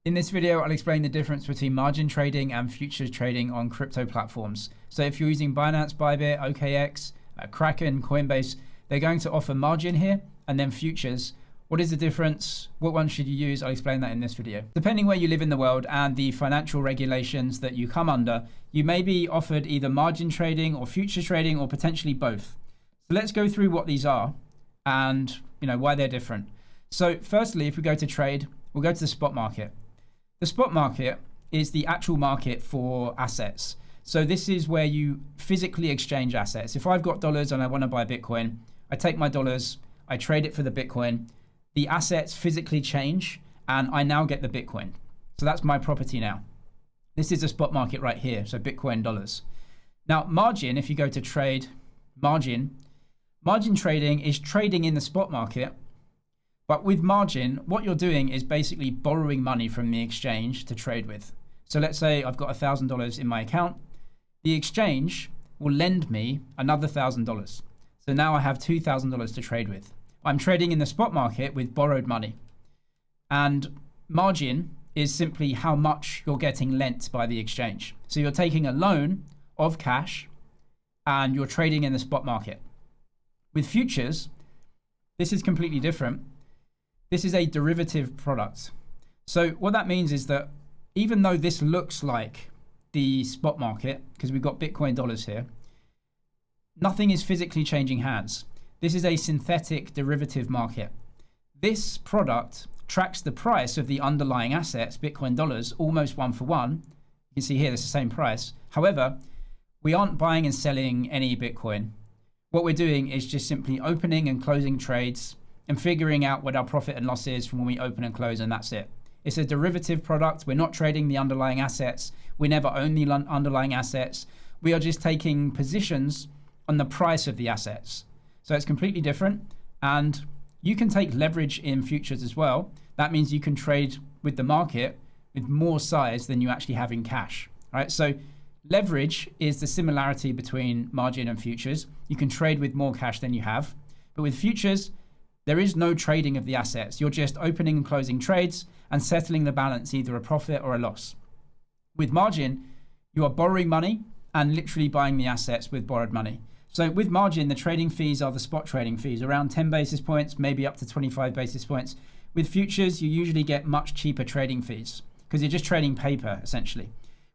In this video, I'll explain the difference between margin trading and futures trading on crypto platforms. So if you're using Binance, Bybit, OKX, Kraken, Coinbase, they're going to offer margin here and then futures. What is the difference? What one should you use? I'll explain that in this video. Depending where you live in the world and the financial regulations that you come under, you may be offered either margin trading or futures trading or potentially both. So let's go through what these are and why they're different. So firstly, if we go to trade, we'll go to the spot market. The spot market is the actual market for assets. So this is where you physically exchange assets. If I've got dollars and I want to buy Bitcoin, I take my dollars, I trade it for the Bitcoin. The assets physically change and I now get the Bitcoin. So that's my property now. This is the spot market right here. So Bitcoin dollars. Now margin, if you go to trade, margin trading is trading in the spot market. But with margin, what you're doing is basically borrowing money from the exchange to trade with. So let's say I've got $1,000 in my account. The exchange will lend me another $1,000. So now I have $2,000 to trade with. I'm trading in the spot market with borrowed money. And margin is simply how much you're getting lent by the exchange. So you're taking a loan of cash and you're trading in the spot market. With futures, this is completely different. This is a derivative product. So what that means is that even though this looks like the spot market, because we've got Bitcoin dollars here, nothing is physically changing hands. This is a synthetic derivative market. This product tracks the price of the underlying assets, Bitcoin dollars, almost one for one. You can see here, it's the same price. However, we aren't buying and selling any Bitcoin. What we're doing is just simply opening and closing trades and figuring out what our profit and loss is from when we open and close, and that's it. It's a derivative product. We're not trading the underlying assets. We never own the underlying assets. We are just taking positions on the price of the assets. So it's completely different. And you can take leverage in futures as well. That means you can trade with the market with more size than you actually have in cash. All right. So leverage is the similarity between margin and futures. You can trade with more cash than you have. But with futures, there is no trading of the assets. You're just opening and closing trades and settling the balance, either a profit or a loss. With margin, you are borrowing money and literally buying the assets with borrowed money. So with margin, the trading fees are the spot trading fees, around 10 basis points, maybe up to 25 basis points. With futures, you usually get much cheaper trading fees because you're just trading paper, essentially.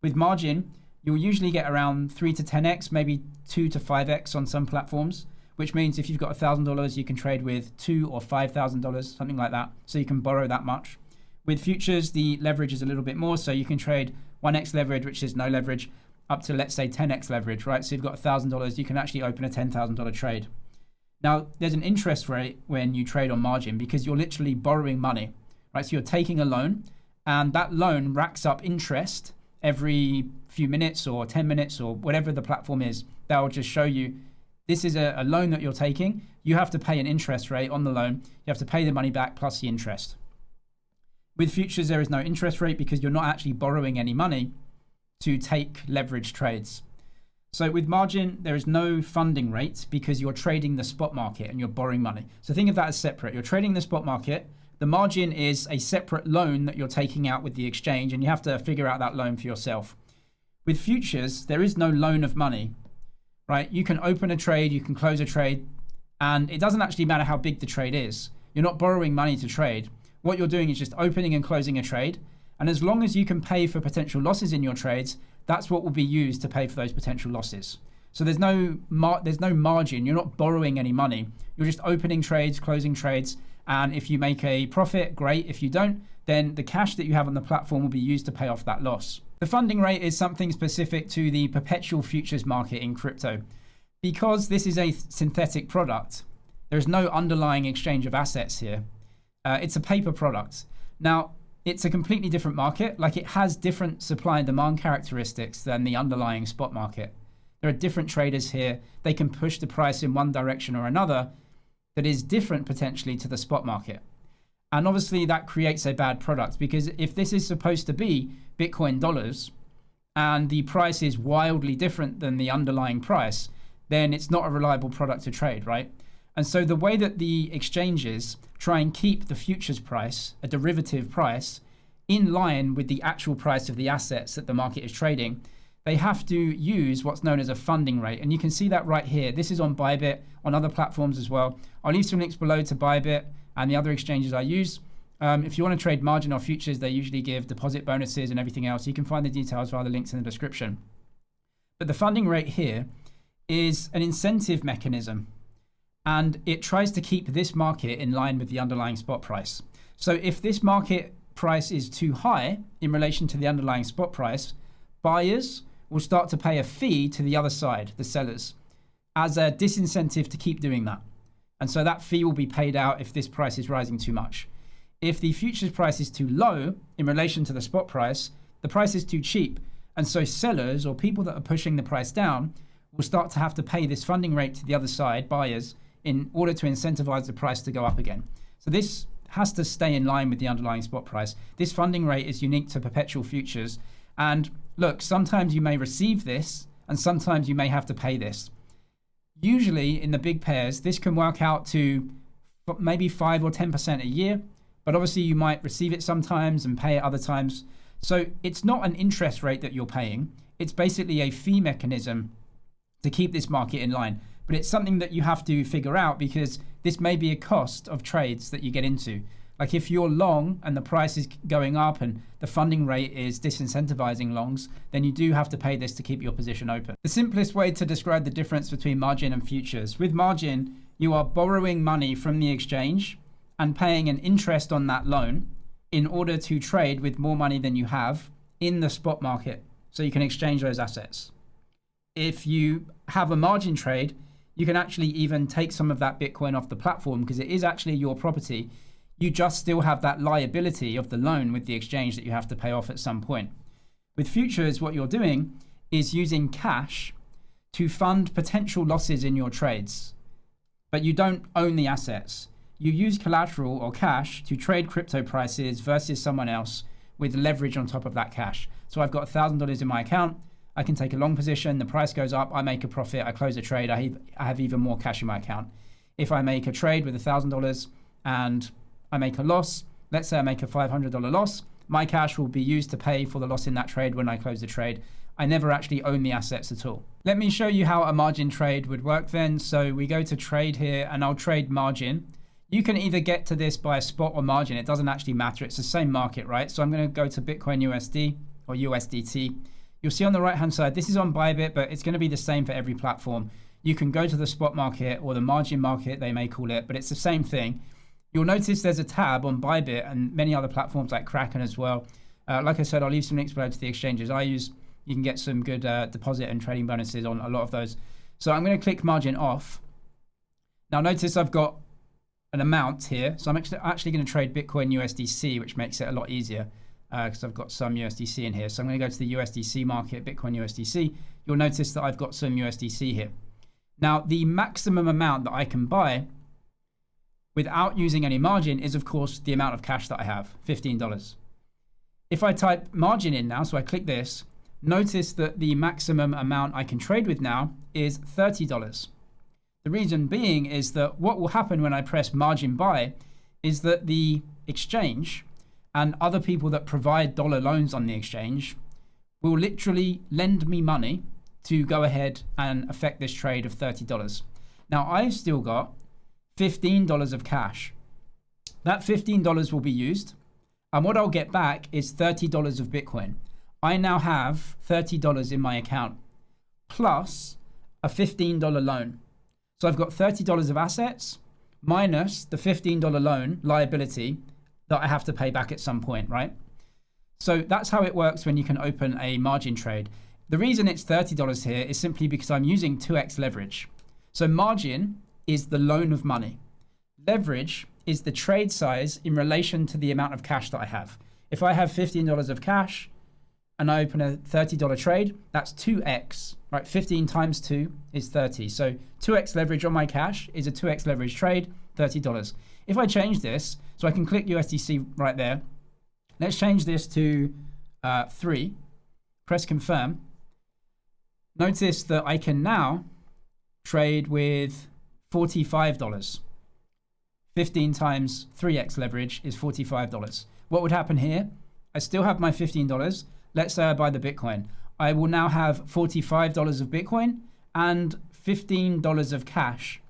With margin, you'll usually get around 3 to 10x, maybe 2 to 5x on some platforms, which means if you've got $1,000, you can trade with $2,000 or $5,000, something like that. So you can borrow that much. With futures, the leverage is a little bit more. So you can trade 1x leverage, which is no leverage, up to, let's say, 10x leverage, right? So you've got $1,000, you can actually open a $10,000 trade. Now, there's an interest rate when you trade on margin because you're literally borrowing money, right? So you're taking a loan and that loan racks up interest every few minutes or 10 minutes or whatever the platform is. That will just show you this is a loan that you're taking. You have to pay an interest rate on the loan. You have to pay the money back plus the interest. With futures, there is no interest rate because you're not actually borrowing any money to take leverage trades. So with margin, there is no funding rate because you're trading the spot market and you're borrowing money. So think of that as separate. You're trading the spot market. The margin is a separate loan that you're taking out with the exchange and you have to figure out that loan for yourself. With futures, there is no loan of money. Right? You can open a trade, you can close a trade, and it doesn't actually matter how big the trade is. You're not borrowing money to trade. What you're doing is just opening and closing a trade. And as long as you can pay for potential losses in your trades, that's what will be used to pay for those potential losses. So there's no margin. You're not borrowing any money. You're just opening trades, closing trades. And if you make a profit, great. If you don't, then the cash that you have on the platform will be used to pay off that loss. The funding rate is something specific to the perpetual futures market in crypto. Because this is a synthetic product, there is no underlying exchange of assets here. It's a paper product. Now, it's a completely different market. Like it has different supply and demand characteristics than the underlying spot market. There are different traders here. They can push the price in one direction or another that is different potentially to the spot market. And obviously that creates a bad product because if this is supposed to be Bitcoin dollars and the price is wildly different than the underlying price, then it's not a reliable product to trade, right? And so the way that the exchanges try and keep the futures price, a derivative price, in line with the actual price of the assets that the market is trading, they have to use what's known as a funding rate. And you can see that right here. This is on Bybit, on other platforms as well. I'll leave some links below to Bybit and the other exchanges I use. If you want to trade margin or futures, they usually give deposit bonuses and everything else. You can find the details via the links in the description. But the funding rate here is an incentive mechanism, and it tries to keep this market in line with the underlying spot price. So if this market price is too high in relation to the underlying spot price, buyers will start to pay a fee to the other side, the sellers, as a disincentive to keep doing that. And so that fee will be paid out if this price is rising too much. If the futures price is too low in relation to the spot price, the price is too cheap. And so sellers or people that are pushing the price down will start to have to pay this funding rate to the other side, buyers, in order to incentivize the price to go up again. So this has to stay in line with the underlying spot price. This funding rate is unique to perpetual futures. And look, sometimes you may receive this and sometimes you may have to pay this. Usually in the big pairs, this can work out to maybe 5 or 10% a year, but obviously you might receive it sometimes and pay it other times. So it's not an interest rate that you're paying. It's basically a fee mechanism to keep this market in line. But it's something that you have to figure out because this may be a cost of trades that you get into. Like if you're long and the price is going up and the funding rate is disincentivizing longs, then you do have to pay this to keep your position open. The simplest way to describe the difference between margin and futures. With margin, you are borrowing money from the exchange and paying an interest on that loan in order to trade with more money than you have in the spot market, so you can exchange those assets. If you have a margin trade, you can actually even take some of that Bitcoin off the platform because it is actually your property. You just still have that liability of the loan with the exchange that you have to pay off at some point. With futures, what you're doing is using cash to fund potential losses in your trades, but you don't own the assets. You use collateral or cash to trade crypto prices versus someone else with leverage on top of that cash. So I've got $1,000 in my account. I can take a long position. The price goes up. I make a profit. I close a trade. I have even more cash in my account. If I make a trade with $1,000 and I make a loss, let's say I make a $500 loss, my cash will be used to pay for the loss in that trade when I close the trade. I never actually own the assets at all. Let me show you how a margin trade would work then. So we go to trade here and I'll trade margin. You can either get to this by a spot or margin. It doesn't actually matter. It's the same market, right? So I'm going to go to Bitcoin USD or USDT. You'll see on the right-hand side, this is on Bybit, but it's going to be the same for every platform. You can go to the spot market or the margin market, they may call it, but it's the same thing. You'll notice there's a tab on Bybit and many other platforms like Kraken as well. Like I said, I'll leave some links below to the exchanges I use. You can get some good deposit and trading bonuses on a lot of those. So I'm going to click margin off. Now notice I've got an amount here. So I'm actually going to trade Bitcoin USDC, which makes it a lot easier because I've got some USDC in here. So I'm going to go to the USDC market, Bitcoin USDC. You'll notice that I've got some USDC here. Now, the maximum amount that I can buy without using any margin is, of course, the amount of cash that I have, $15. If I type margin in now, so I click this, notice that the maximum amount I can trade with now is $30. The reason being is that what will happen when I press margin buy is that the exchange and other people that provide dollar loans on the exchange will literally lend me money to go ahead and affect this trade of $30. Now I've still got $15 of cash. That $15 will be used, and what I'll get back is $30 of Bitcoin. I now have $30 in my account plus a $15 loan. So I've got $30 of assets minus the $15 loan liability that I have to pay back at some point, right? So that's how it works when you can open a margin trade. The reason it's $30 here is simply because I'm using 2x leverage. So margin is the loan of money. Leverage is the trade size in relation to the amount of cash that I have. If I have $15 of cash and I open a $30 trade, that's 2x, right? 15 times 2 is 30. So 2x leverage on my cash is a 2x leverage trade, $30. If I change this, so I can click USDC right there. Let's change this to 3, press confirm. Notice that I can now trade with $45. 15 times 3x leverage is $45. What would happen here I still have my $15. Let's say I buy the Bitcoin. I will now have $45 of Bitcoin and $15 of cash,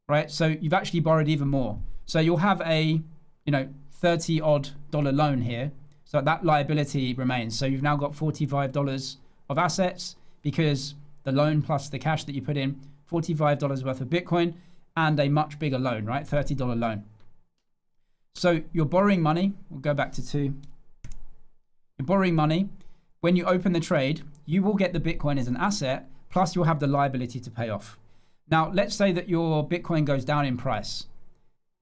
right? So you've actually borrowed even more. So you'll have a, $30 odd loan here. So that liability remains. So you've now got $45 of assets because the loan plus the cash that you put in, $45 worth of Bitcoin and a much bigger loan, right? $30 loan. So you're borrowing money. We'll go back to 2. You're borrowing money. When you open the trade, you will get the Bitcoin as an asset, plus you'll have the liability to pay off. Now, let's say that your Bitcoin goes down in price.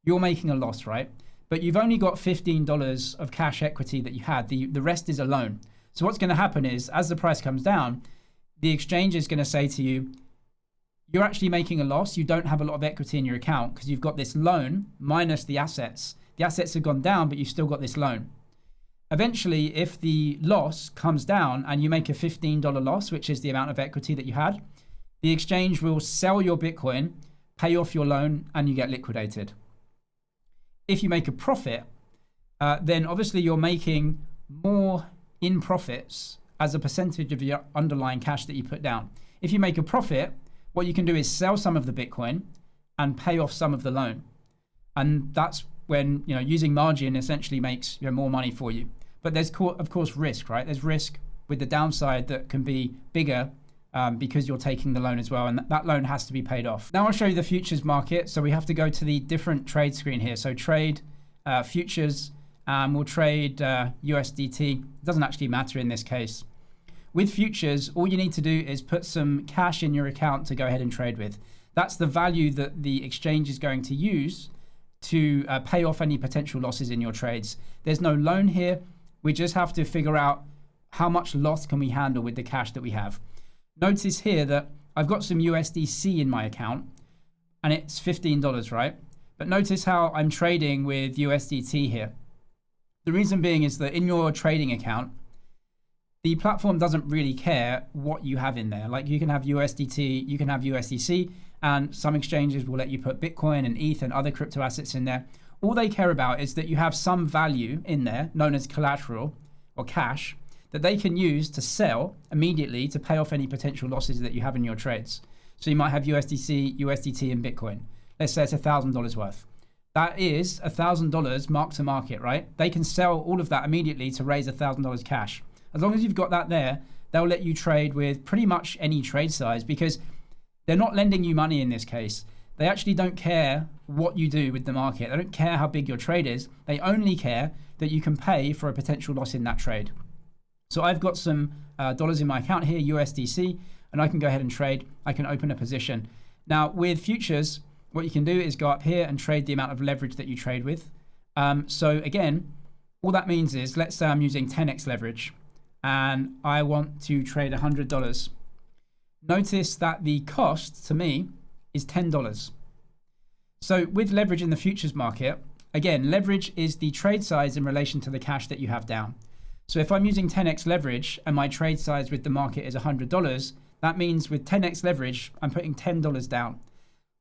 You're making a loss, right? But you've only got $15 of cash equity that you had. The rest is a loan. So what's going to happen is, as the price comes down, the exchange is going to say to you, you're actually making a loss. You don't have a lot of equity in your account because you've got this loan minus the assets. The assets have gone down, but you've still got this loan. Eventually, if the loss comes down and you make a $15 loss, which is the amount of equity that you had, the exchange will sell your Bitcoin, pay off your loan, and you get liquidated. If you make a profit, then obviously you're making more in profits as a percentage of your underlying cash that you put down. If you make a profit, what you can do is sell some of the Bitcoin and pay off some of the loan. And that's when, using margin essentially makes more money for you. But there's, of course, risk, right? There's risk with the downside that can be bigger because you're taking the loan as well. And that loan has to be paid off. Now I'll show you the futures market. So we have to go to the different trade screen here. So trade futures, we'll trade USDT. It doesn't actually matter in this case. With futures, all you need to do is put some cash in your account to go ahead and trade with. That's the value that the exchange is going to use to pay off any potential losses in your trades. There's no loan here. We just have to figure out how much loss can we handle with the cash that we have. Notice here that I've got some USDC in my account and it's $15, right? But notice how I'm trading with USDT here. The reason being is that in your trading account, the platform doesn't really care what you have in there. Like you can have USDT, you can have USDC, and some exchanges will let you put Bitcoin and ETH and other crypto assets in there. All they care about is that you have some value in there, known as collateral or cash, that they can use to sell immediately to pay off any potential losses that you have in your trades. So you might have USDC, USDT, and Bitcoin. Let's say it's $1,000 worth. That is $1,000 mark to market, right? They can sell all of that immediately to raise $1,000 cash. As long as you've got that there, they'll let you trade with pretty much any trade size because they're not lending you money in this case. They actually don't care what you do with the market. They don't care how big your trade is. They only care that you can pay for a potential loss in that trade. So I've got some dollars in my account here, USDC, and I can go ahead and trade. I can open a position. Now with futures, what you can do is go up here and trade the amount of leverage that you trade with. So again, all that means is, let's say I'm using 10x leverage and I want to trade $100. Notice that the cost to me is $10. So with leverage in the futures market, again, leverage is the trade size in relation to the cash that you have down. So if I'm using 10x leverage and my trade size with the market is $100, that means with 10x leverage, I'm putting $10 down.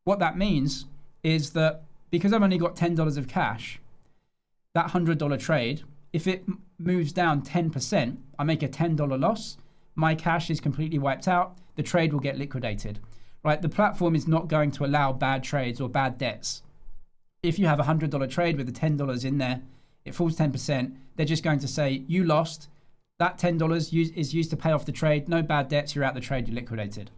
What that means is that because I've only got $10 of cash, that $100 trade, if it moves down 10%, I make a $10 loss. My cash is completely wiped out. The trade will get liquidated, right? The platform is not going to allow bad trades or bad debts. If you have a $100 trade with the $10 in there, it falls 10%. They're just going to say, you lost. That $10 is used to pay off the trade. No bad debts. You're out the trade. You're liquidated.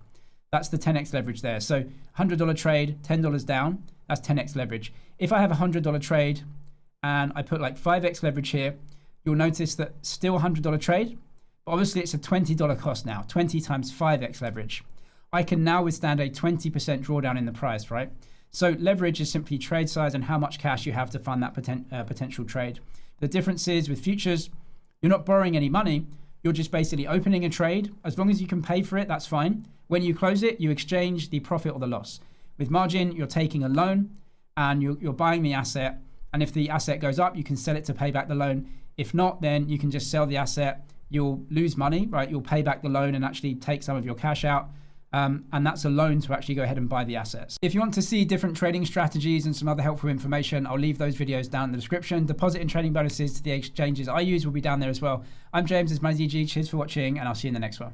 That's the 10x leverage there. So $100 trade, $10 down. That's 10x leverage. If I have a $100 trade and I put like 5x leverage here, you'll notice that still $100 trade, but obviously it's a $20 cost now, 20 times 5x leverage. I can now withstand a 20% drawdown in the price, right? So leverage is simply trade size and how much cash you have to fund that potential trade. The difference is with futures, you're not borrowing any money. You're just basically opening a trade. As long as you can pay for it, that's fine. When you close it, you exchange the profit or the loss. With margin, you're taking a loan and you're buying the asset. And if the asset goes up, you can sell it to pay back the loan. If not, then you can just sell the asset. You'll lose money, right? You'll pay back the loan and actually take some of your cash out. And that's a loan to actually go ahead and buy the assets. If you want to see different trading strategies and some other helpful information, I'll leave those videos down in the description. Deposit and trading bonuses to the exchanges I use will be down there as well. I'm James, this is my ZG. Cheers for watching, and I'll see you in the next one.